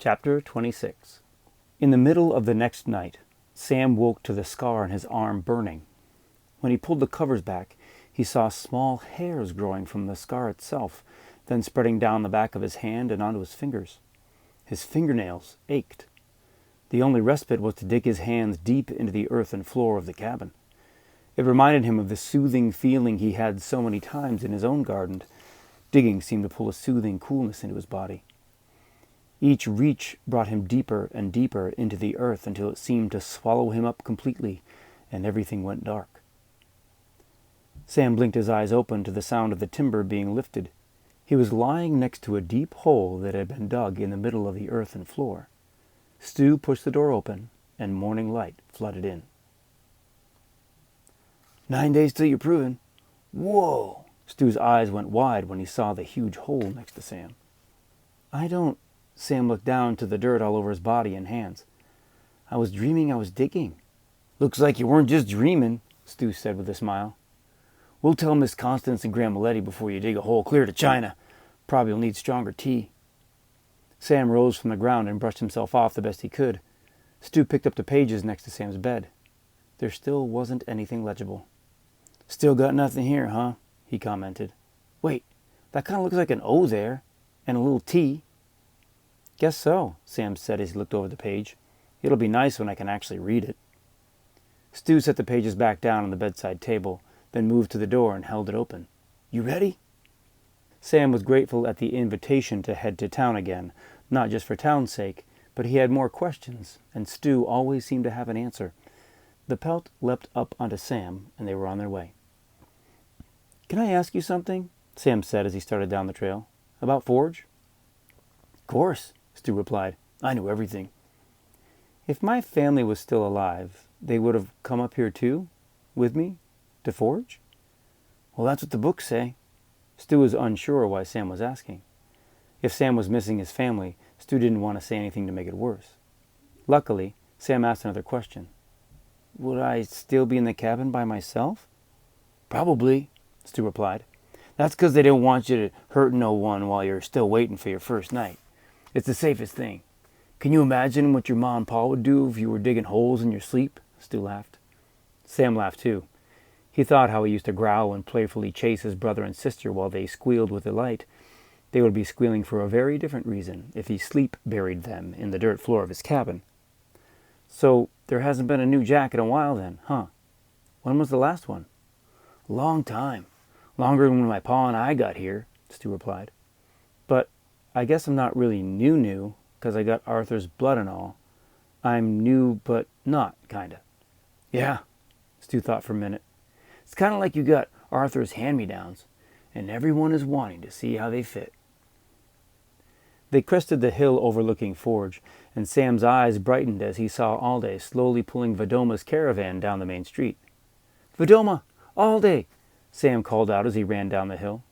Chapter 26. In the middle of the next night, Sam woke to the scar on his arm burning. When he pulled the covers back, he saw small hairs growing from the scar itself, then spreading down the back of his hand and onto his fingers. His fingernails ached. The only respite was to dig his hands deep into the earthen floor of the cabin. It reminded him of the soothing feeling he had so many times in his own garden. Digging seemed to pull a soothing coolness into his body. Each reach brought him deeper and deeper into the earth until it seemed to swallow him up completely, and everything went dark. Sam blinked his eyes open to the sound of the timber being lifted. He was lying next to a deep hole that had been dug in the middle of the earthen floor. Stu pushed the door open, and morning light flooded in. 9 days till you're proven. Whoa! Stu's eyes went wide when he saw the huge hole next to Sam. Sam looked down to the dirt all over his body and hands. I was dreaming I was digging. Looks like you weren't just dreaming, Stu said with a smile. We'll tell Miss Constance and Grandma Letty before you dig a hole clear to China. Probably will need stronger tea. Sam rose from the ground and brushed himself off the best he could. Stu picked up the pages next to Sam's bed. There still wasn't anything legible. Still got nothing here, huh? He commented. Wait, that kind of looks like an O there, and a little T. Guess so, Sam said as he looked over the page. It'll be nice when I can actually read it. Stu set the pages back down on the bedside table, then moved to the door and held it open. You ready? Sam was grateful at the invitation to head to town again, not just for town's sake, but he had more questions, and Stu always seemed to have an answer. The pelt leapt up onto Sam, and they were on their way. Can I ask you something? Sam said as he started down the trail. About Forge? Of course, Stu replied. I knew everything. If my family was still alive, they would have come up here too? With me? To Forge? Well, that's what the books say. Stu was unsure why Sam was asking. If Sam was missing his family, Stu didn't want to say anything to make it worse. Luckily, Sam asked another question. Would I still be in the cabin by myself? Probably, Stu replied. That's because they don't want you to hurt no one while you're still waiting for your first night. It's the safest thing. Can you imagine what your Ma and Pa would do if you were digging holes in your sleep? Stu laughed. Sam laughed too. He thought how he used to growl and playfully chase his brother and sister while they squealed with delight. They would be squealing for a very different reason if he sleep-buried them in the dirt floor of his cabin. So there hasn't been a new Jack in a while then, huh? When was the last one? A long time. Longer than when my Pa and I got here, Stu replied. But I guess I'm not really new, 'cause I got Arthur's blood and all. I'm new, but not, kinda. Yeah, Stu thought for a minute. It's kind of like you got Arthur's hand-me-downs, and everyone is wanting to see how they fit. They crested the hill overlooking Forge, and Sam's eyes brightened as he saw Alde slowly pulling Vedoma's caravan down the main street. Vedoma! Alde! Sam called out as he ran down the hill.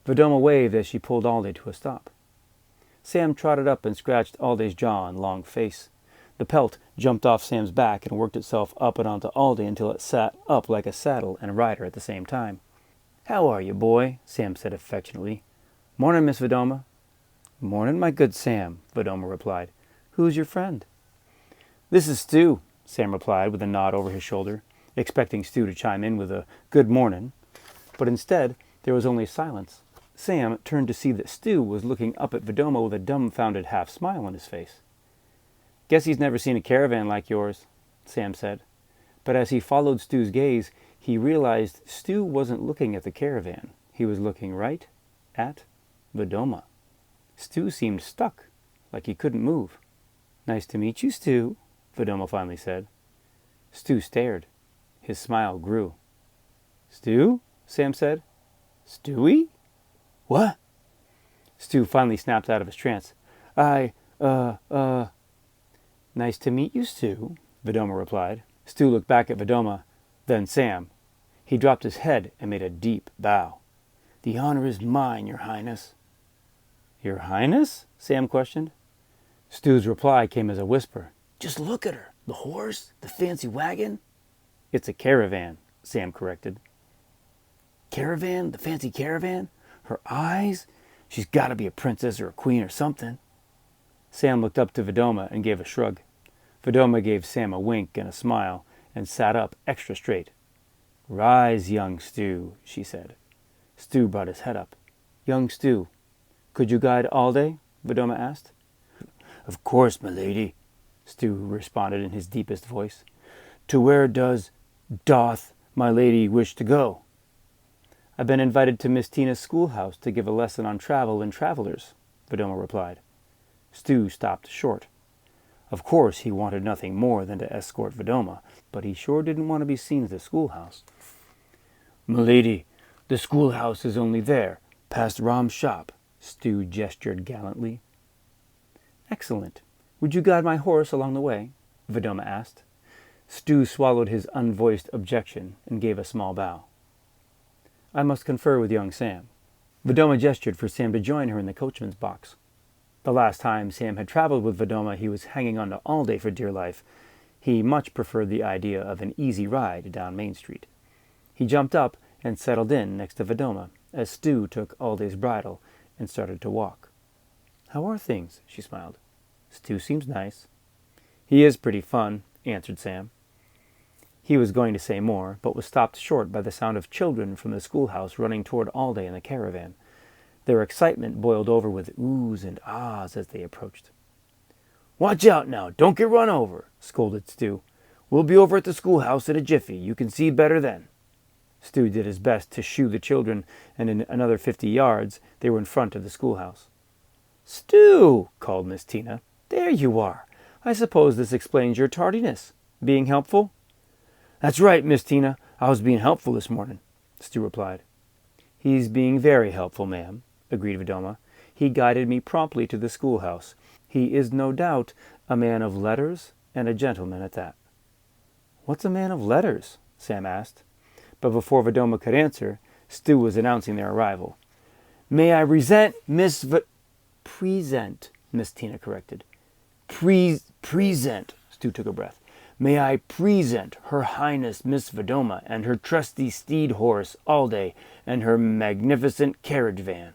Vedoma waved as she pulled Alde to a stop. Sam trotted up and scratched Alde's jaw and long face. The pelt jumped off Sam's back and worked itself up and onto Alde until it sat up like a saddle and rider at the same time. How are you, boy? Sam said affectionately. Morning, Miss Vedoma. Morning, my good Sam, Vedoma replied. Who's your friend? This is Stu, Sam replied with a nod over his shoulder, expecting Stu to chime in with a good morning. But instead, there was only silence. Sam turned to see that Stu was looking up at Vedoma with a dumbfounded half-smile on his face. Guess he's never seen a caravan like yours, Sam said. But as he followed Stu's gaze, he realized Stu wasn't looking at the caravan. He was looking right at Vedoma. Stu seemed stuck, like he couldn't move. Nice to meet you, Stu, Vedoma finally said. Stu stared. His smile grew. Stu? Sam said. Stewie? What? Stu finally snapped out of his trance. Nice to meet you, Stu, Vedoma replied. Stu looked back at Vedoma, then Sam. He dropped his head and made a deep bow. The honor is mine, Your Highness. Your Highness? Sam questioned. Stu's reply came as a whisper. Just look at her. The horse, the fancy wagon. It's a caravan, Sam corrected. Caravan? The fancy caravan? Her eyes? She's got to be a princess or a queen or something. Sam looked up to Vidoma and gave a shrug. Vidoma gave Sam a wink and a smile and sat up extra straight. "Rise, young Stu," she said. Stu brought his head up. "Young Stu, could you guide Alday?" Vidoma asked. "Of course, m'lady," Stu responded in his deepest voice. "To where doth my lady wish to go?" "I've been invited to Miss Tina's schoolhouse to give a lesson on travel and travelers," Vidoma replied. Stu stopped short. Of course he wanted nothing more than to escort Vidoma, but he sure didn't want to be seen at the schoolhouse. "M'lady, the schoolhouse is only there, past Ram's shop," Stu gestured gallantly. "Excellent. Would you guide my horse along the way?" Vidoma asked. Stu swallowed his unvoiced objection and gave a small bow. "I must confer with young Sam." Vidoma gestured for Sam to join her in the coachman's box. The last time Sam had traveled with Vidoma, he was hanging on to Alday for dear life. He much preferred the idea of an easy ride down Main Street. He jumped up and settled in next to Vidoma as Stu took Alday's bridle and started to walk. "How are things?" she smiled. "Stu seems nice." "He is pretty fun," answered Sam. He was going to say more, but was stopped short by the sound of children from the schoolhouse running toward Alday in the caravan. Their excitement boiled over with oohs and ahs as they approached. "Watch out now, don't get run over," scolded Stu. "We'll be over at the schoolhouse in a jiffy. You can see better then." Stu did his best to shoo the children, and in another 50 yards they were in front of the schoolhouse. "Stu!" called Miss Tina. "There you are. I suppose this explains your tardiness. Being helpful?" "That's right, Miss Tina. I was being helpful this morning," Stu replied. "He's being very helpful, ma'am," agreed Vidoma. "He guided me promptly to the schoolhouse. He is no doubt a man of letters and a gentleman at that." "What's a man of letters?" Sam asked. But before Vidoma could answer, Stu was announcing their arrival. "May I present Miss Present," Miss Tina corrected. Present, Stu took a breath. "May I present Her Highness Miss Vidoma and her trusty steed horse, Alday, and her magnificent carriage van."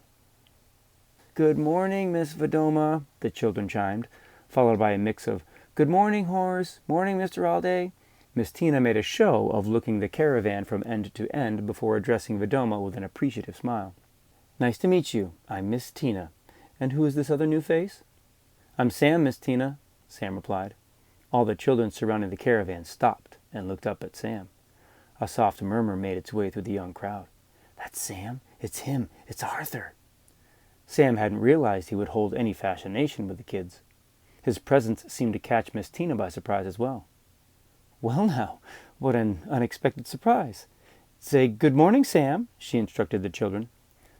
"Good morning, Miss Vidoma," the children chimed, followed by a mix of "Good morning, horse. Morning, Mr. Alday." Miss Tina made a show of looking the caravan from end to end before addressing Vidoma with an appreciative smile. "Nice to meet you. I'm Miss Tina. And who is this other new face?" "I'm Sam, Miss Tina," Sam replied. All the children surrounding the caravan stopped and looked up at Sam. A soft murmur made its way through the young crowd. "That's Sam. It's him. It's Arthur." Sam hadn't realized he would hold any fascination with the kids. His presence seemed to catch Miss Tina by surprise as well. "Well now, what an unexpected surprise. Say good morning, Sam," she instructed the children.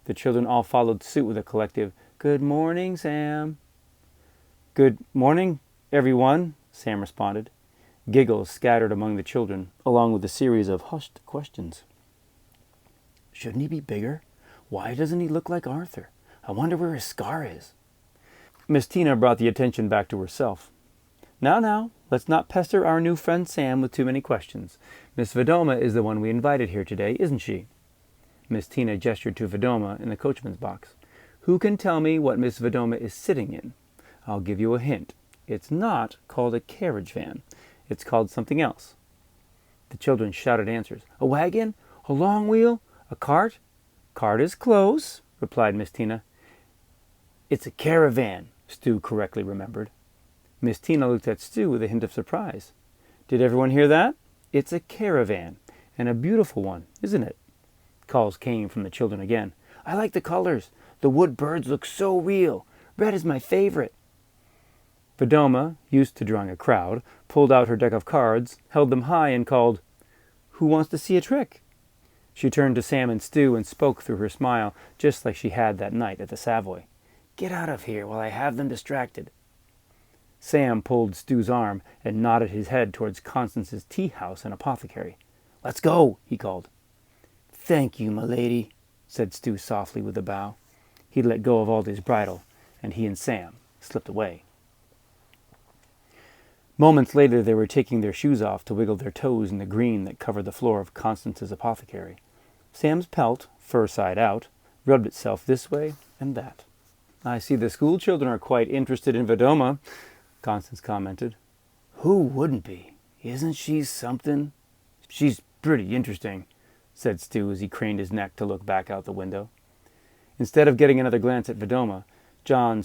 The children all followed suit with a collective, "Good morning, Sam." "Good morning, everyone," Sam responded. Giggles scattered among the children, along with a series of hushed questions. "Shouldn't he be bigger? Why doesn't he look like Arthur? I wonder where his scar is." Miss Tina brought the attention back to herself. Now, let's not pester our new friend Sam with too many questions. Miss Vidoma is the one we invited here today, isn't she?" Miss Tina gestured to Vidoma in the coachman's box. "Who can tell me what Miss Vidoma is sitting in? I'll give you a hint. It's not called a carriage van. It's called something else." The children shouted answers. "A wagon? A long wheel? A cart?" "Cart is close," replied Miss Tina. "It's a caravan," Stu correctly remembered. Miss Tina looked at Stu with a hint of surprise. "Did everyone hear that? It's a caravan, and a beautiful one, isn't it?" Calls came from the children again. "I like the colors. The wood birds look so real. Red is my favorite." Vidoma, used to drawing a crowd, pulled out her deck of cards, held them high, and called, "Who wants to see a trick?" She turned to Sam and Stu and spoke through her smile, just like she had that night at the Savoy. "Get out of here while I have them distracted." Sam pulled Stu's arm and nodded his head towards Constance's tea house and apothecary. "Let's go," he called. "Thank you, my lady," said Stu softly with a bow. He let go of Alday's bridle, and he and Sam slipped away. Moments later they were taking their shoes off to wiggle their toes in the green that covered the floor of Constance's apothecary. Sam's pelt, fur side out, rubbed itself this way and that. I see the school children are quite interested in Vedoma, Constance commented. Who wouldn't be? Isn't she something? She's pretty interesting, said Stu as he craned his neck to look back out the window. Instead of getting another glance at Vedoma, John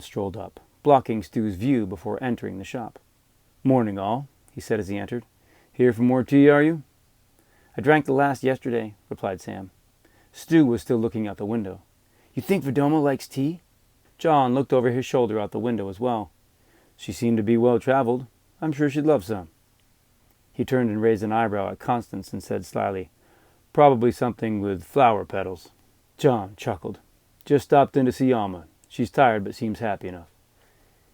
strolled up, blocking Stu's view before entering the shop. Morning, all, he said as he entered. Here for more tea, are you? I drank the last yesterday, replied Sam. Stu was still looking out the window. You think Vedoma likes tea? John looked over his shoulder out the window as well. She seemed to be well-traveled. I'm sure she'd love some. He turned and raised an eyebrow at Constance and said slyly, Probably something with flower petals. John chuckled. Just stopped in to see Alma. She's tired but seems happy enough.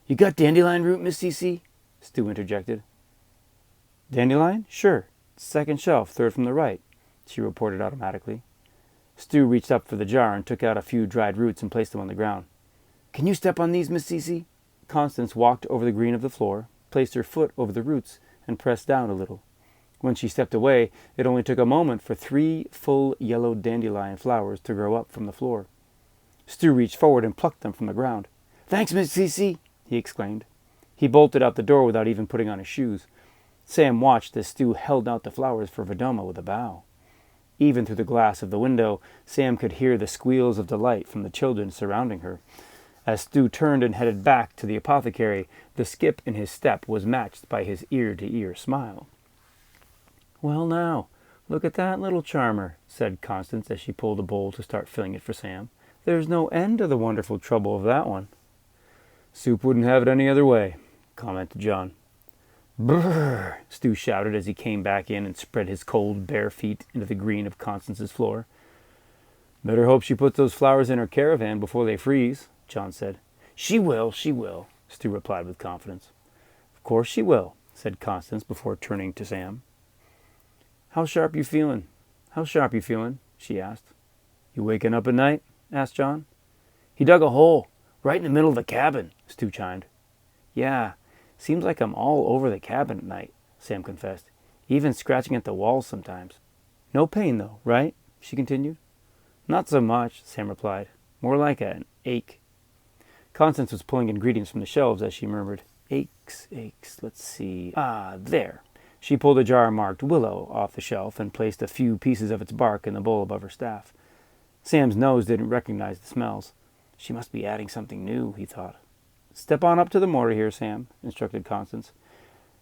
You got dandelion root, Miss Cece? Stu interjected. Dandelion? Sure. Second shelf, third from the right, she reported automatically. Stu reached up for the jar and took out a few dried roots and placed them on the ground. Can you step on these, Miss Cece? Constance walked over the green of the floor, placed her foot over the roots, and pressed down a little. When she stepped away, it only took a moment for 3 full yellow dandelion flowers to grow up from the floor. Stu reached forward and plucked them from the ground. Thanks, Miss Cece, he exclaimed. He bolted out the door without even putting on his shoes. Sam watched as Stu held out the flowers for Vedoma with a bow. Even through the glass of the window, Sam could hear the squeals of delight from the children surrounding her. As Stu turned and headed back to the apothecary, the skip in his step was matched by his ear-to-ear smile. Well now, look at that little charmer, said Constance as she pulled a bowl to start filling it for Sam. There's no end to the wonderful trouble of that one. Soup wouldn't have it any other way, commented John. Brrr, Stu shouted as he came back in and spread his cold, bare feet into the green of Constance's floor. Better hope she puts those flowers in her caravan before they freeze, John said. She will, Stu replied with confidence. Of course she will, said Constance before turning to Sam. How sharp you feeling? She asked. You waking up at night? Asked John. He dug a hole, right in the middle of the cabin, Stu chimed. Yeah, seems like I'm all over the cabin at night, Sam confessed, even scratching at the walls sometimes. No pain, though, right? She continued. Not so much, Sam replied. More like an ache. Constance was pulling ingredients from the shelves as she murmured, Aches, let's see. Ah, there. She pulled a jar marked Willow off the shelf and placed a few pieces of its bark in the bowl above her staff. Sam's nose didn't recognize the smells. She must be adding something new, he thought. Step on up to the mortar here, Sam, instructed Constance.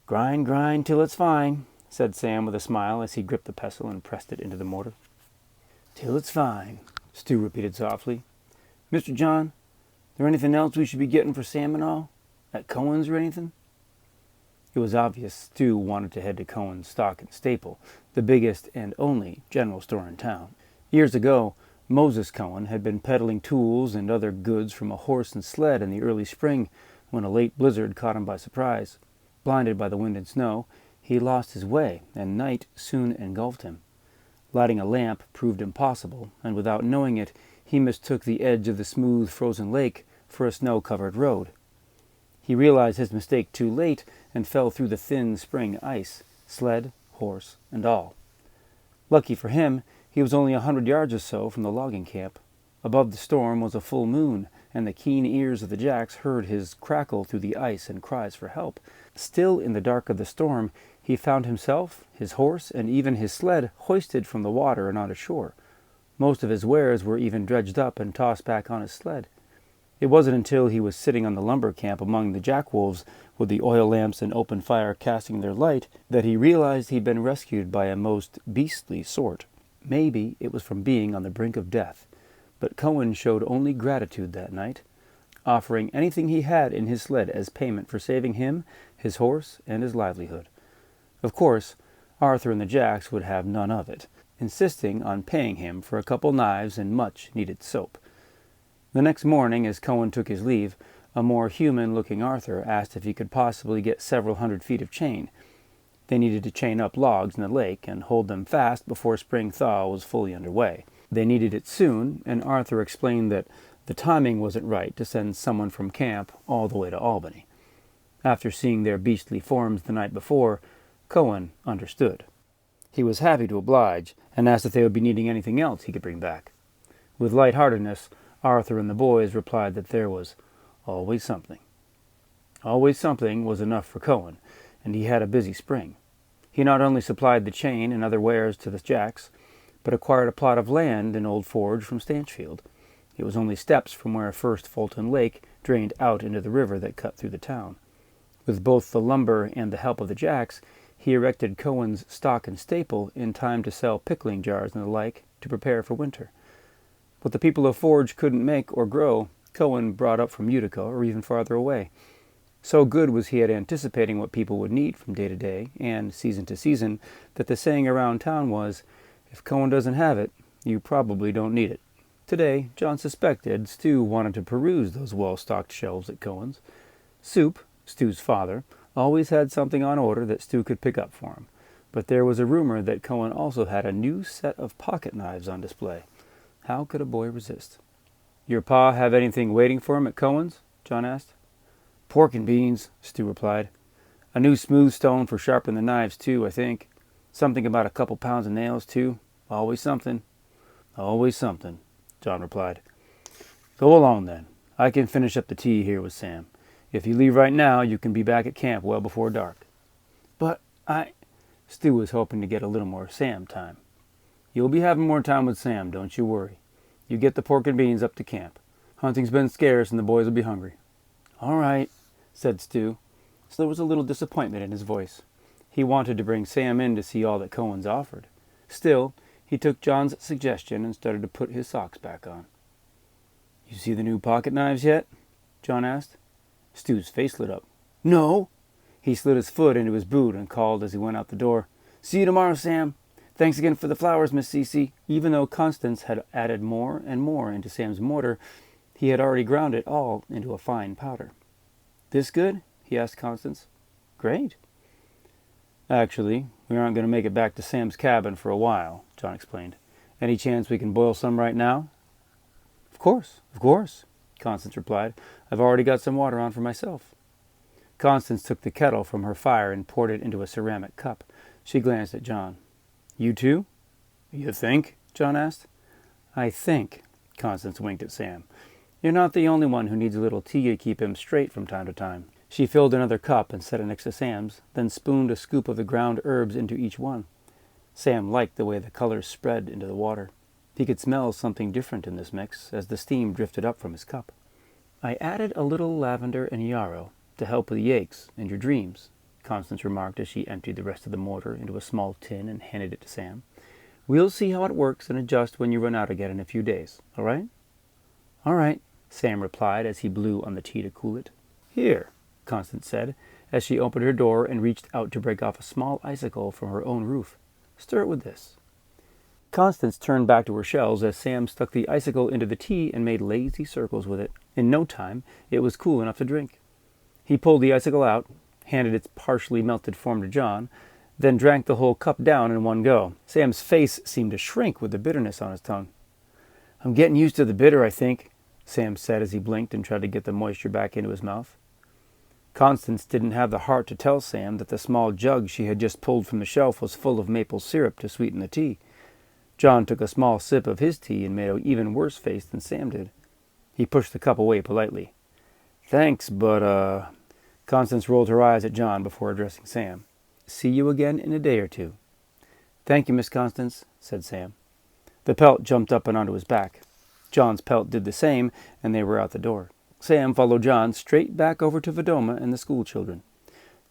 Grind till it's fine, said Sam with a smile as he gripped the pestle and pressed it into the mortar. Till it's fine, Stu repeated softly. Mr. John, there anything else we should be getting for Sam and all? At Cohen's or anything? It was obvious Stu wanted to head to Cohen's Stock and Staple, the biggest and only general store in town. Years ago, Moses Cohen had been peddling tools and other goods from a horse and sled in the early spring when a late blizzard caught him by surprise. Blinded by the wind and snow, he lost his way, and night soon engulfed him. Lighting a lamp proved impossible, and without knowing it, he mistook the edge of the smooth, frozen lake for a snow-covered road. He realized his mistake too late and fell through the thin spring ice, sled, horse, and all. Lucky for him, he was only 100 yards or so from the logging camp. Above the storm was a full moon, and the keen ears of the Jacks heard his crackle through the ice and cries for help. Still in the dark of the storm, he found himself, his horse, and even his sled hoisted from the water and onto shore. Most of his wares were even dredged up and tossed back on his sled. It wasn't until he was sitting on the lumber camp among the jackwolves, with the oil lamps and open fire casting their light, that he realized he'd been rescued by a most beastly sort. Maybe it was from being on the brink of death, but Cohen showed only gratitude that night, offering anything he had in his sled as payment for saving him, his horse, and his livelihood. Of course, Arthur and the Jacks would have none of it, insisting on paying him for a couple knives and much-needed soap. The next morning, as Cohen took his leave, a more human-looking Arthur asked if he could possibly get several 100 feet of chain. They needed to chain up logs in the lake and hold them fast before spring thaw was fully underway. They needed it soon, and Arthur explained that the timing wasn't right to send someone from camp all the way to Albany. After seeing their beastly forms the night before, Cohen understood. He was happy to oblige, and asked if they would be needing anything else he could bring back. With lightheartedness, Arthur and the boys replied that there was always something. Always something was enough for Cohen, and he had a busy spring. He not only supplied the chain and other wares to the Jacks, but acquired a plot of land in Old Forge from Stanchfield. It was only steps from where First Fulton Lake drained out into the river that cut through the town. With both the lumber and the help of the Jacks, he erected Cohen's stock and staple in time to sell pickling jars and the like to prepare for winter. What the people of Forge couldn't make or grow, Cohen brought up from Utica or even farther away. So good was he at anticipating what people would need from day to day and season to season that the saying around town was, "If Cohen doesn't have it, you probably don't need it." Today, John suspected Stu wanted to peruse those well-stocked shelves at Cohen's. Soup, Stu's father, always had something on order that Stu could pick up for him, but there was a rumor that Cohen also had a new set of pocket knives on display. How could a boy resist? "Your pa have anything waiting for him at Cohen's?" John asked. "Pork and beans," Stu replied. "A new smooth stone for sharpening the knives, too, I think. Something about a couple pounds of nails, too. Always something." "Always something," John replied. "Go along, then. I can finish up the tea here with Sam. If you leave right now, you can be back at camp well before dark." "But Stu was hoping to get a little more Sam time. "You'll be having more time with Sam, don't you worry. You get the pork and beans up to camp. Hunting's been scarce and the boys will be hungry." "All right," said Stu. So there was a little disappointment in his voice. He wanted to bring Sam in to see all that Cohen's offered. Still, he took John's suggestion and started to put his socks back on. "You see the new pocket knives yet?" John asked. Stu's face lit up. "No." He slid his foot into his boot and called as he went out the door, "See you tomorrow, Sam. Thanks again for the flowers, Miss Cece." Even though Constance had added more and more into Sam's mortar, he had already ground it all into a fine powder. "This good?" he asked Constance. "Great." "Actually, we aren't going to make it back to Sam's cabin for a while," John explained. "Any chance we can boil some right now?" Of course, Constance replied. "I've already got some water on for myself." Constance took the kettle from her fire and poured it into a ceramic cup. She glanced at John. "You too?" "You think?" John asked. "I think," Constance winked at Sam. "You're not the only one who needs a little tea to keep him straight from time to time." She filled another cup and set it next to Sam's, then spooned a scoop of the ground herbs into each one. Sam liked the way the colors spread into the water. He could smell something different in this mix as the steam drifted up from his cup. "I added a little lavender and yarrow to help with the aches and your dreams," Constance remarked as she emptied the rest of the mortar into a small tin and handed it to Sam. "We'll see how it works and adjust when you run out again in a few days, all right?" "All right," Sam replied as he blew on the tea to cool it. "Here," Constance said, as she opened her door and reached out to break off a small icicle from her own roof. "Stir it with this." Constance turned back to her shells as Sam stuck the icicle into the tea and made lazy circles with it. In no time, it was cool enough to drink. He pulled the icicle out, handed its partially melted form to John, then drank the whole cup down in one go. Sam's face seemed to shrink with the bitterness on his tongue. "I'm getting used to the bitter, I think," Sam said as he blinked and tried to get the moisture back into his mouth. Constance didn't have the heart to tell Sam that the small jug she had just pulled from the shelf was full of maple syrup to sweeten the tea. John took a small sip of his tea and made an even worse face than Sam did. He pushed the cup away politely. "Thanks, but, Constance rolled her eyes at John before addressing Sam. "See you again in a day or two." "Thank you, Miss Constance," said Sam. The pelt jumped up and onto his back. John's pelt did the same, and they were out the door. Sam followed John straight back over to Vadoma and the school children.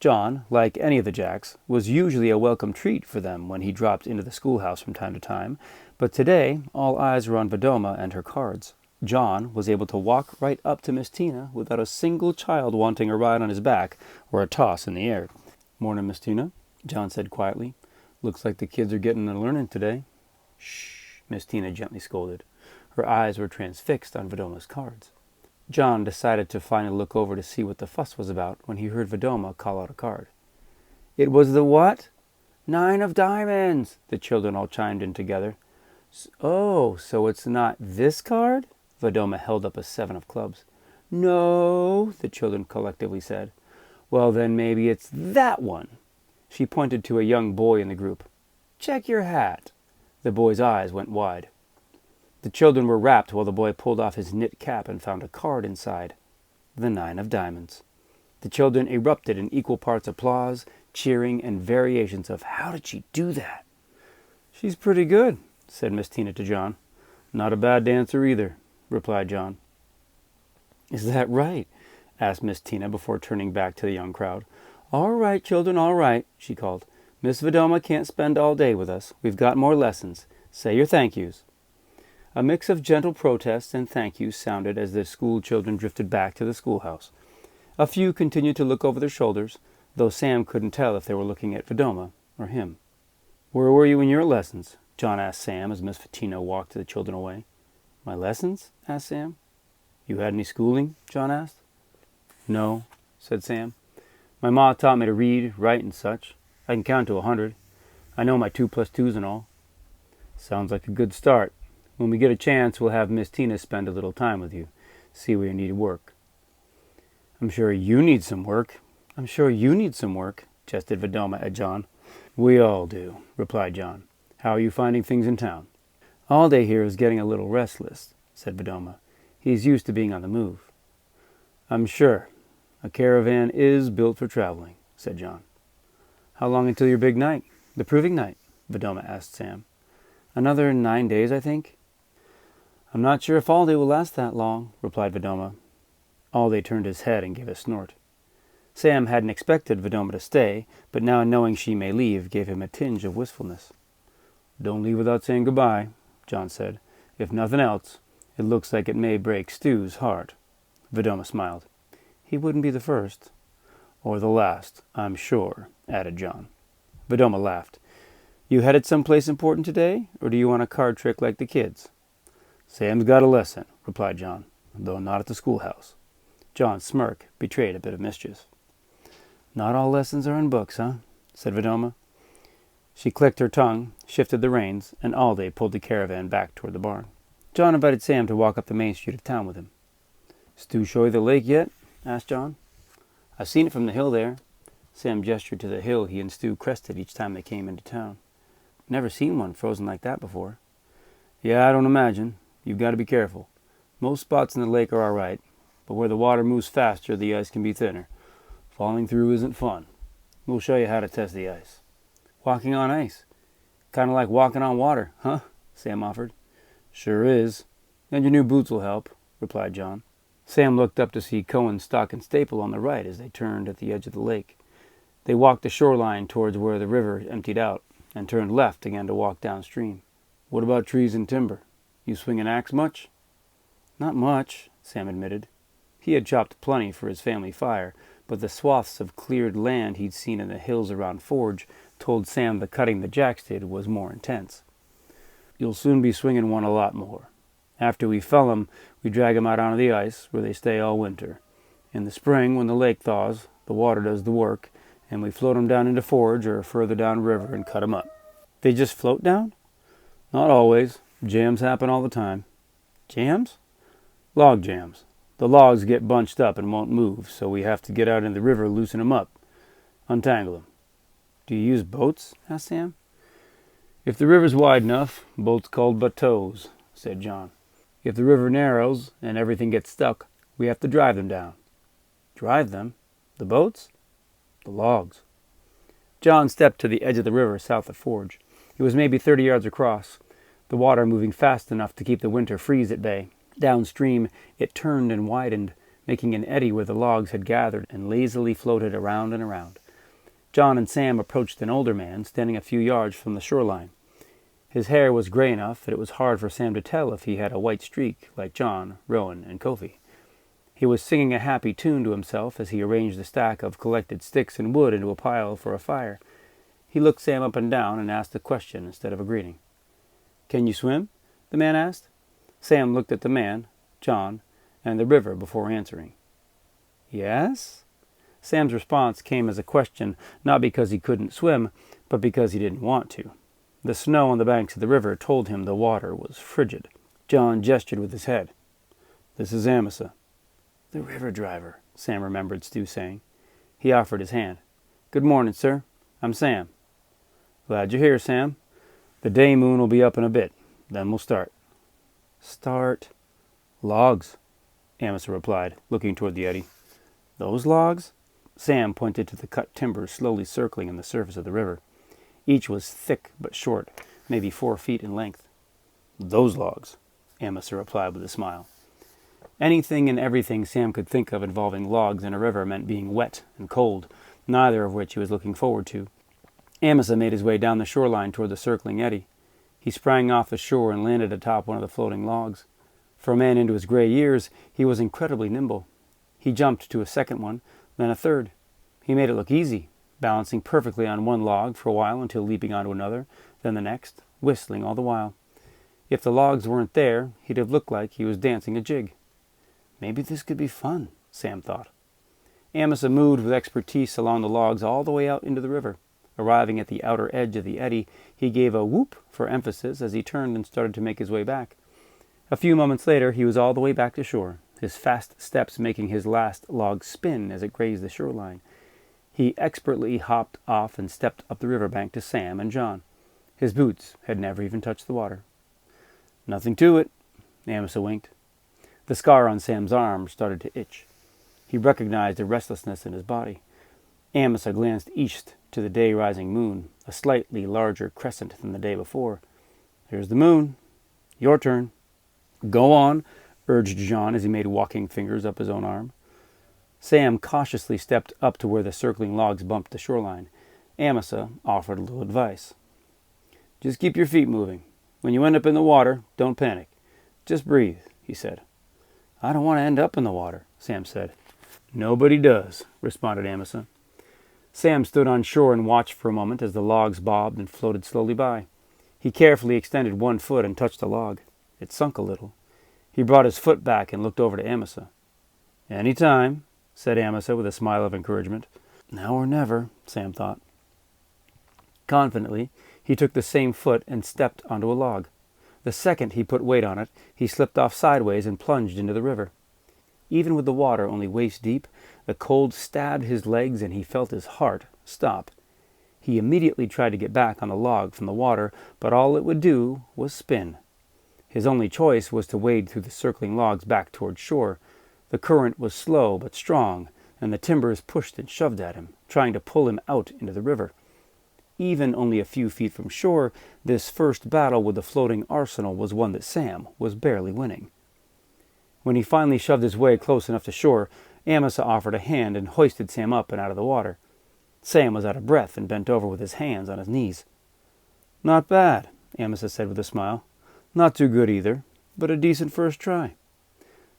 John, like any of the Jacks, was usually a welcome treat for them when he dropped into the schoolhouse from time to time, but today all eyes were on Vadoma and her cards. John was able to walk right up to Miss Tina without a single child wanting a ride on his back or a toss in the air. "Morning, Miss Tina," John said quietly. "Looks like the kids are getting their learning today." "Shh," Miss Tina gently scolded. Her eyes were transfixed on Vadoma's cards. John decided to finally look over to see what the fuss was about when he heard Vadoma call out a card. "It was the what?" "9 of diamonds," the children all chimed in together. "Oh, so it's not this card?" Vadoma held up a 7 of clubs. "No," the children collectively said. "Well, then maybe it's that one." She pointed to a young boy in the group. "Check your hat." The boy's eyes went wide. The children were rapt while the boy pulled off his knit cap and found a card inside. The 9 of diamonds. The children erupted in equal parts applause, cheering, and variations of "How did she do that?" "She's pretty good," said Miss Tina to John. "Not a bad dancer either," replied John. "Is that right?" asked Miss Tina before turning back to the young crowd. "All right, children, all right," she called. "Miss Vidoma can't spend all day with us. We've got more lessons. Say your thank yous." A mix of gentle protests and thank yous sounded as the school children drifted back to the schoolhouse. A few continued to look over their shoulders, though Sam couldn't tell if they were looking at Vidoma or him. "Where were you in your lessons?" John asked Sam as Miss Tina walked the children away. "My lessons?" asked Sam. "You had any schooling?" John asked. "No," said Sam. "My ma taught me to read, write, and such. I can count to 100. I know my 2 plus 2s and all." "Sounds like a good start. When we get a chance, we'll have Miss Tina spend a little time with you. See where you need work." "I'm sure you need some work." "I'm sure you need some work," jested Vidoma at John. "We all do," replied John. "How are you finding things in town?" "Alday here is getting a little restless," said Vidoma. "He's used to being on the move." "I'm sure. A caravan is built for traveling," said John. "How long until your big night, the proving night?" Vidoma asked Sam. "Another 9 days, I think." "I'm not sure if Alday will last that long," replied Vidoma. Alday turned his head and gave a snort. Sam hadn't expected Vidoma to stay, but now knowing she may leave gave him a tinge of wistfulness. "Don't leave without saying goodbye," John said. "If nothing else, it looks like it may break Stu's heart." Vidoma smiled. "He wouldn't be the first." "Or the last, I'm sure," added John. Vidoma laughed. "You headed someplace important today, or do you want a card trick like the kids?" "Sam's got a lesson," replied John, "though not at the schoolhouse." John's smirk betrayed a bit of mischief. "Not all lessons are in books, huh?" said Vidoma. She clicked her tongue, shifted the reins, and Alday pulled the caravan back toward the barn. John invited Sam to walk up the main street of town with him. "Stu show you the lake yet?" asked John. "I've seen it from the hill there." Sam gestured to the hill he and Stu crested each time they came into town. "Never seen one frozen like that before." "Yeah, I don't imagine. You've got to be careful. Most spots in the lake are all right, but where the water moves faster, the ice can be thinner. Falling through isn't fun. We'll show you how to test the ice." "Walking on ice. Kind of like walking on water, huh?" Sam offered. "Sure is. And your new boots will help," replied John. Sam looked up to see Cohen's Stock and Staple on the right as they turned at the edge of the lake. They walked the shoreline towards where the river emptied out, and turned left again to walk downstream. "What about trees and timber? You swing an axe much?" "Not much," Sam admitted. He had chopped plenty for his family fire, but the swaths of cleared land he'd seen in the hills around Forge told Sam the cutting the Jacks did was more intense. "You'll soon be swinging one a lot more. After we fell 'em, we drag 'em out onto the ice, where they stay all winter. In the spring, when the lake thaws, the water does the work, and we float 'em down into Forge or further down river and cut 'em up." "They just float down?" "Not always. Jams happen all the time." "Jams?" "Log jams. The logs get bunched up and won't move, so we have to get out in the river, loosen 'em up, untangle 'em." "Do you use boats?" asked Sam. "If the river's wide enough, boats called bateaux," said John. "If the river narrows and everything gets stuck, we have to drive them down." "Drive them? The boats?" "The logs." John stepped to the edge of the river south of Forge. It was maybe 30 yards across, the water moving fast enough to keep the winter freeze at bay. Downstream, it turned and widened, making an eddy where the logs had gathered and lazily floated around and around. John and Sam approached an older man standing a few yards from the shoreline. His hair was gray enough that it was hard for Sam to tell if he had a white streak like John, Rowan, and Kofi. He was singing a happy tune to himself as he arranged a stack of collected sticks and wood into a pile for a fire. He looked Sam up and down and asked a question instead of a greeting. "Can you swim?" the man asked. Sam looked at the man, John, and the river before answering. "Yes?" Sam's response came as a question, not because he couldn't swim, but because he didn't want to. The snow on the banks of the river told him the water was frigid. John gestured with his head. "This is Amasa." "The river driver," Sam remembered Stu saying. He offered his hand. "Good morning, sir. I'm Sam." "Glad you're here, Sam. The day moon will be up in a bit. Then we'll start." Start. Logs, Amasa replied, looking toward the eddy. Those logs? Sam pointed to the cut timbers slowly circling on the surface of the river. Each was thick but short, maybe 4 feet in length. Those logs, Amasa replied with a smile. Anything and everything Sam could think of involving logs in a river meant being wet and cold, neither of which he was looking forward to. Amasa made his way down the shoreline toward the circling eddy. He sprang off the shore and landed atop one of the floating logs. For a man into his gray years, he was incredibly nimble. He jumped to a second one, then a third. He made it look easy, balancing perfectly on one log for a while until leaping onto another, then the next, whistling all the while. If the logs weren't there, he'd have looked like he was dancing a jig. Maybe this could be fun, Sam thought. Amasa moved with expertise along the logs all the way out into the river. Arriving at the outer edge of the eddy, he gave a whoop for emphasis as he turned and started to make his way back. A few moments later, he was all the way back to shore, his fast steps making his last log spin as it grazed the shoreline. He expertly hopped off and stepped up the riverbank to Sam and John. His boots had never even touched the water. Nothing to it, Amasa winked. The scar on Sam's arm started to itch. He recognized a restlessness in his body. Amasa glanced east to the day-rising moon, a slightly larger crescent than the day before. Here's the moon. Your turn. Go on, urged John as he made walking fingers up his own arm. Sam cautiously stepped up to where the circling logs bumped the shoreline. Amasa offered a little advice. Just keep your feet moving. When you end up in the water, don't panic. Just breathe, he said. I don't want to end up in the water, Sam said. Nobody does, responded Amasa. Sam stood on shore and watched for a moment as the logs bobbed and floated slowly by. He carefully extended one foot and touched the log. It sunk a little. He brought his foot back and looked over to Amasa. Any time, said Amasa with a smile of encouragement. Now or never, Sam thought. Confidently, he took the same foot and stepped onto a log. The second he put weight on it, he slipped off sideways and plunged into the river. Even with the water only waist deep, the cold stabbed his legs and he felt his heart stop. He immediately tried to get back on the log from the water, but all it would do was spin. His only choice was to wade through the circling logs back toward shore. The current was slow but strong, and the timbers pushed and shoved at him, trying to pull him out into the river. Even only a few feet from shore, this first battle with the floating arsenal was one that Sam was barely winning. When he finally shoved his way close enough to shore, Amasa offered a hand and hoisted Sam up and out of the water. Sam was out of breath and bent over with his hands on his knees. Not bad, Amasa said with a smile. Not too good either, but a decent first try.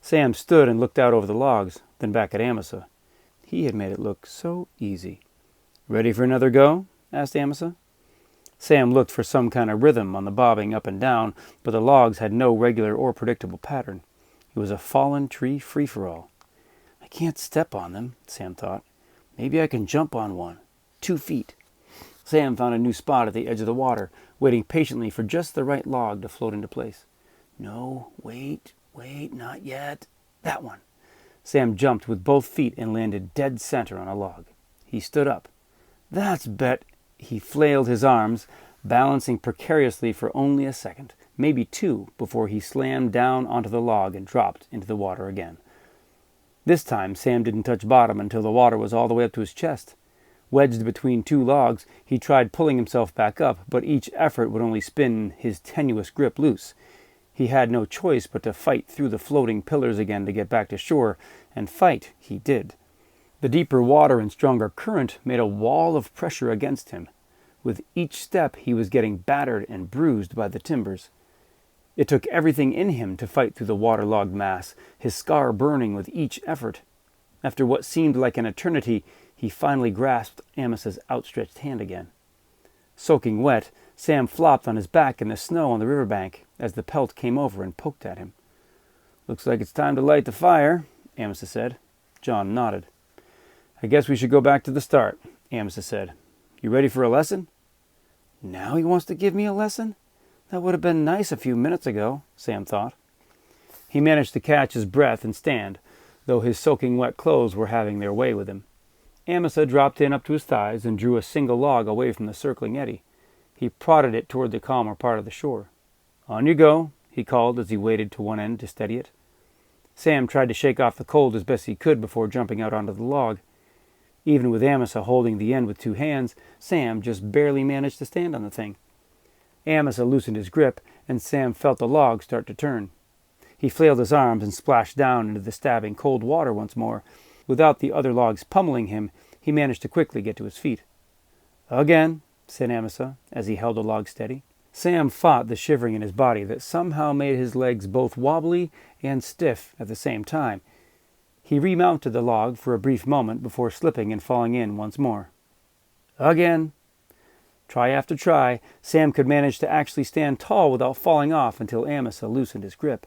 Sam stood and looked out over the logs, then back at Amasa. He had made it look so easy. Ready for another go? Asked Amasa. Sam looked for some kind of rhythm on the bobbing up and down, but the logs had no regular or predictable pattern. It was a fallen tree free-for-all. I can't step on them, Sam thought. Maybe I can jump on one. 2 feet. Sam found a new spot at the edge of the water, waiting patiently for just the right log to float into place. No, wait, not yet. That one. Sam jumped with both feet and landed dead center on a log. He stood up. That's bet. He flailed his arms, balancing precariously for only a second, maybe 2, before he slammed down onto the log and dropped into the water again. This time, Sam didn't touch bottom until the water was all the way up to his chest. Wedged between 2 logs, he tried pulling himself back up, but each effort would only spin his tenuous grip loose. He had no choice but to fight through the floating pillars again to get back to shore, and fight he did. The deeper water and stronger current made a wall of pressure against him. With each step, he was getting battered and bruised by the timbers. It took everything in him to fight through the waterlogged mass, his scar burning with each effort. After what seemed like an eternity, he finally grasped Amasa's outstretched hand again. Soaking wet, Sam flopped on his back in the snow on the riverbank as the pelt came over and poked at him. Looks like it's time to light the fire, Amasa said. John nodded. I guess we should go back to the start, Amasa said. You ready for a lesson? Now he wants to give me a lesson? That would have been nice a few minutes ago, Sam thought. He managed to catch his breath and stand, though his soaking wet clothes were having their way with him. Amasa dropped in up to his thighs and drew a single log away from the circling eddy. He prodded it toward the calmer part of the shore. On you go, he called as he waded to one end to steady it. Sam tried to shake off the cold as best he could before jumping out onto the log. Even with Amasa holding the end with 2 hands, Sam just barely managed to stand on the thing. Amasa loosened his grip, and Sam felt the log start to turn. He flailed his arms and splashed down into the stabbing cold water once more. Without the other logs pummeling him, he managed to quickly get to his feet. "Again," said Amasa, as he held the log steady. Sam fought the shivering in his body that somehow made his legs both wobbly and stiff at the same time. He remounted the log for a brief moment before slipping and falling in once more. "Again." Try after try, Sam could manage to actually stand tall without falling off until Amasa loosened his grip.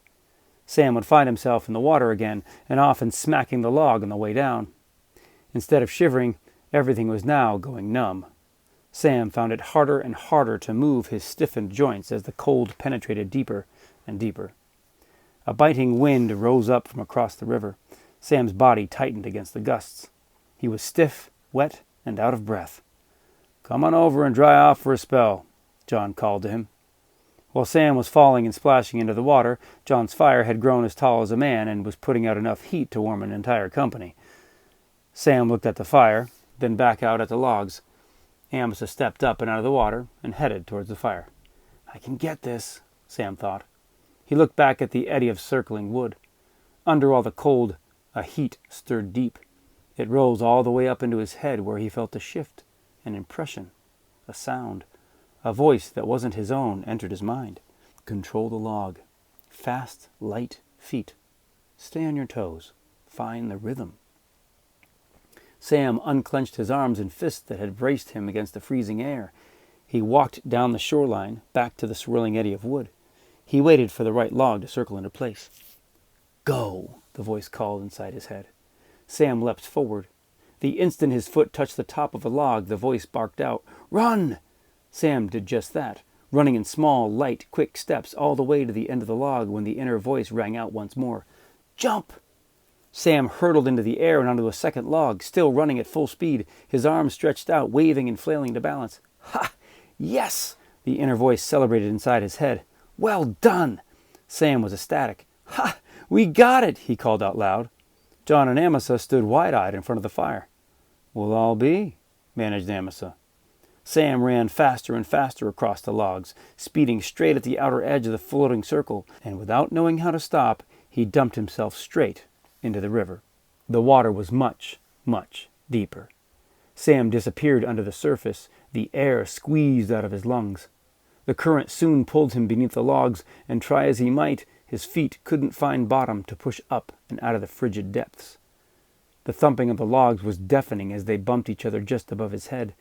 Sam would find himself in the water again, and often smacking the log on the way down. Instead of shivering, everything was now going numb. Sam found it harder and harder to move his stiffened joints as the cold penetrated deeper and deeper. A biting wind rose up from across the river. Sam's body tightened against the gusts. He was stiff, wet, and out of breath. "Come on over and dry off for a spell," John called to him. While Sam was falling and splashing into the water, John's fire had grown as tall as a man and was putting out enough heat to warm an entire company. Sam looked at the fire, then back out at the logs. Amasa stepped up and out of the water and headed towards the fire. "I can get this," Sam thought. He looked back at the eddy of circling wood. Under all the cold, a heat stirred deep. It rose all the way up into his head where he felt a shift, an impression, a sound. A voice that wasn't his own entered his mind. "Control the log. Fast, light feet. Stay on your toes. Find the rhythm." Sam unclenched his arms and fists that had braced him against the freezing air. He walked down the shoreline, back to the swirling eddy of wood. He waited for the right log to circle into place. "Go," the voice called inside his head. Sam leapt forward. The instant his foot touched the top of a log, the voice barked out, "Run!" Sam did just that, running in small, light, quick steps all the way to the end of the log when the inner voice rang out once more, "Jump!" Sam hurtled into the air and onto a second log, still running at full speed, his arms stretched out, waving and flailing to balance. "Ha! Yes!" the inner voice celebrated inside his head. "Well done!" Sam was ecstatic. "Ha! We got it!" he called out loud. John and Amasa stood wide-eyed in front of the fire. "We'll all be," managed Amasa. Sam ran faster and faster across the logs, speeding straight at the outer edge of the floating circle, and without knowing how to stop, he dumped himself straight into the river. The water was much, much deeper. Sam disappeared under the surface, the air squeezed out of his lungs. The current soon pulled him beneath the logs, and try as he might, his feet couldn't find bottom to push up and out of the frigid depths. The thumping of the logs was deafening as they bumped each other just above his head.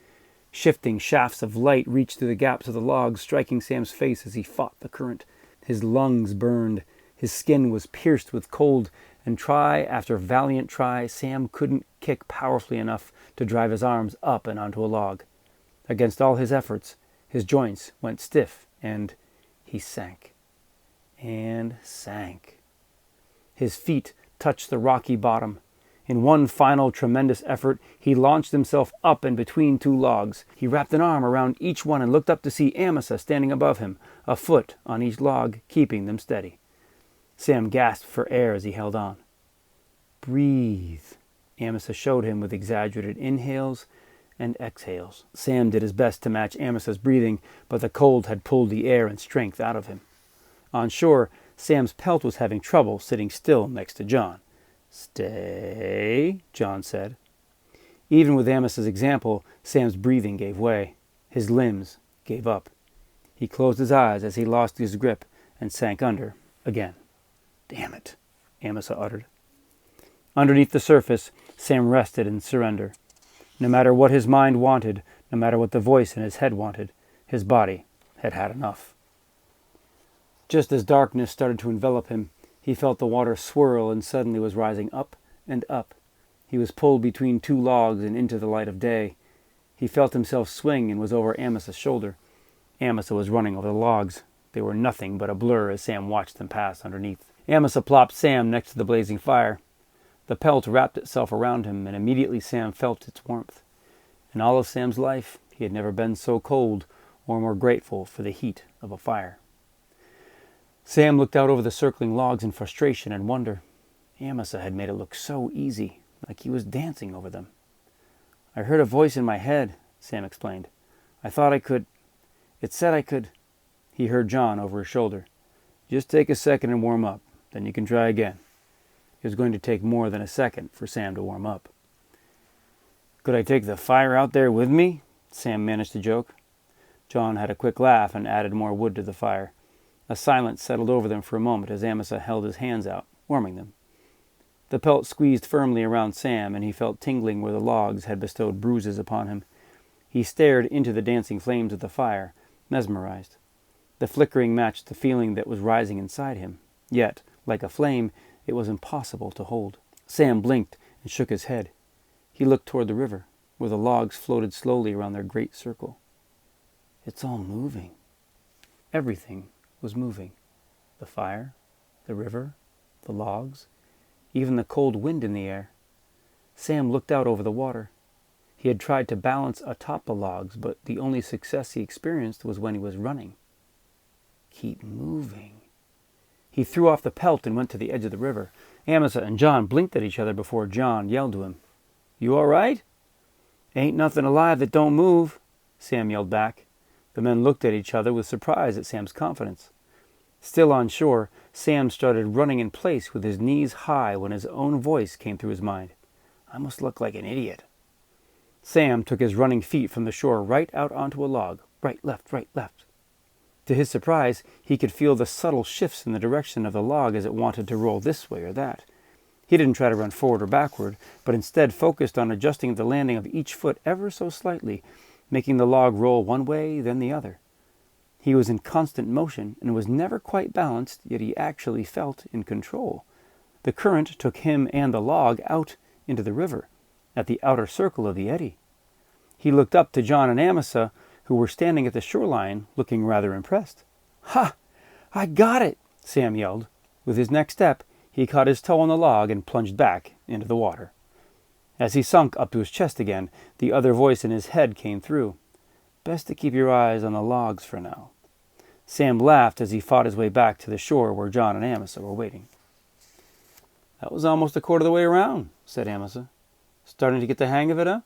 Shifting shafts of light reached through the gaps of the logs, striking Sam's face as he fought the current. His lungs burned. His skin was pierced with cold, and try after valiant try, Sam couldn't kick powerfully enough to drive his arms up and onto a log. Against all his efforts, his joints went stiff, and he sank. And sank. His feet touched the rocky bottom. In one final tremendous effort, he launched himself up and between 2 logs. He wrapped an arm around each one and looked up to see Amasa standing above him, a foot on each log, keeping them steady. Sam gasped for air as he held on. "Breathe," Amasa showed him with exaggerated inhales and exhales. Sam did his best to match Amasa's breathing, but the cold had pulled the air and strength out of him. On shore, Sam's pelt was having trouble sitting still next to John. "Stay," John said. Even with Amasa's example, Sam's breathing gave way. His limbs gave up. He closed his eyes as he lost his grip and sank under again. "Damn it," Amasa uttered. Underneath the surface, Sam rested in surrender. No matter what his mind wanted, no matter what the voice in his head wanted, his body had had enough. Just as darkness started to envelop him, he felt the water swirl and suddenly was rising up and up. He was pulled between 2 logs and into the light of day. He felt himself swing and was over Amasa's shoulder. Amasa was running over the logs. They were nothing but a blur as Sam watched them pass underneath. Amasa plopped Sam next to the blazing fire. The pelt wrapped itself around him, and immediately Sam felt its warmth. In all of Sam's life, he had never been so cold or more grateful for the heat of a fire. Sam looked out over the circling logs in frustration and wonder. Amasa had made it look so easy, like he was dancing over them. I heard a voice in my head, Sam explained. I thought I could. It said I could. He heard John over his shoulder. Just take a second and warm up, then you can try again. It was going to take more than a second for Sam to warm up. Could I take the fire out there with me? Sam managed to joke. John had a quick laugh and added more wood to the fire. A silence settled over them for a moment as Amasa held his hands out, warming them. The pelt squeezed firmly around Sam, and he felt tingling where the logs had bestowed bruises upon him. He stared into the dancing flames of the fire, mesmerized. The flickering matched the feeling that was rising inside him. Yet, like a flame, it was impossible to hold. Sam blinked and shook his head. He looked toward the river, where the logs floated slowly around their great circle. It's all moving. Everything was moving. The fire, the river, the logs, even the cold wind in the air. Sam looked out over the water. He had tried to balance atop the logs, but the only success he experienced was when he was running. Keep moving. He threw off the pelt and went to the edge of the river. Amasa and John blinked at each other before John yelled to him. You all right? Ain't nothing alive that don't move, Sam yelled back. The men looked at each other with surprise at Sam's confidence. Still on shore, Sam started running in place with his knees high when his own voice came through his mind. I must look like an idiot. Sam took his running feet from the shore right out onto a log. Right, left, right, left. To his surprise, he could feel the subtle shifts in the direction of the log as it wanted to roll this way or that. He didn't try to run forward or backward, but instead focused on adjusting the landing of each foot ever so slightly, making the log roll one way, then the other. He was in constant motion and was never quite balanced, yet he actually felt in control. The current took him and the log out into the river, at the outer circle of the eddy. He looked up to John and Amasa, who were standing at the shoreline, looking rather impressed. Ha! I got it! Sam yelled. With his next step, he caught his toe on the log and plunged back into the water. As he sunk up to his chest again, the other voice in his head came through. Best to keep your eyes on the logs for now. Sam laughed as he fought his way back to the shore where John and Amasa were waiting. That was almost a quarter of the way around, said Amasa. Starting to get the hang of it, huh?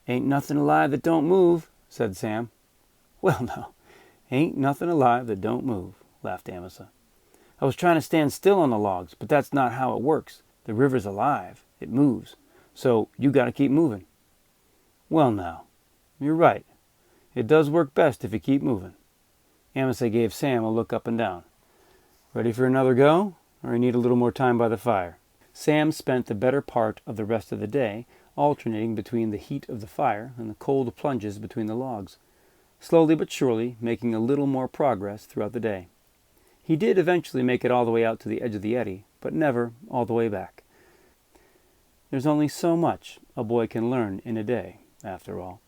Ain't nothing alive that don't move, said Sam. Well, now, ain't nothing alive that don't move, laughed Amasa. I was trying to stand still on the logs, but that's not how it works. The river's alive. It moves. So you got to keep moving. Well, now, you're right. It does work best if you keep moving. Amasa gave Sam a look up and down. Ready for another go, or you need a little more time by the fire? Sam spent the better part of the rest of the day alternating between the heat of the fire and the cold plunges between the logs, slowly but surely making a little more progress throughout the day. He did eventually make it all the way out to the edge of the eddy, but never all the way back. There's only so much a boy can learn in a day, after all.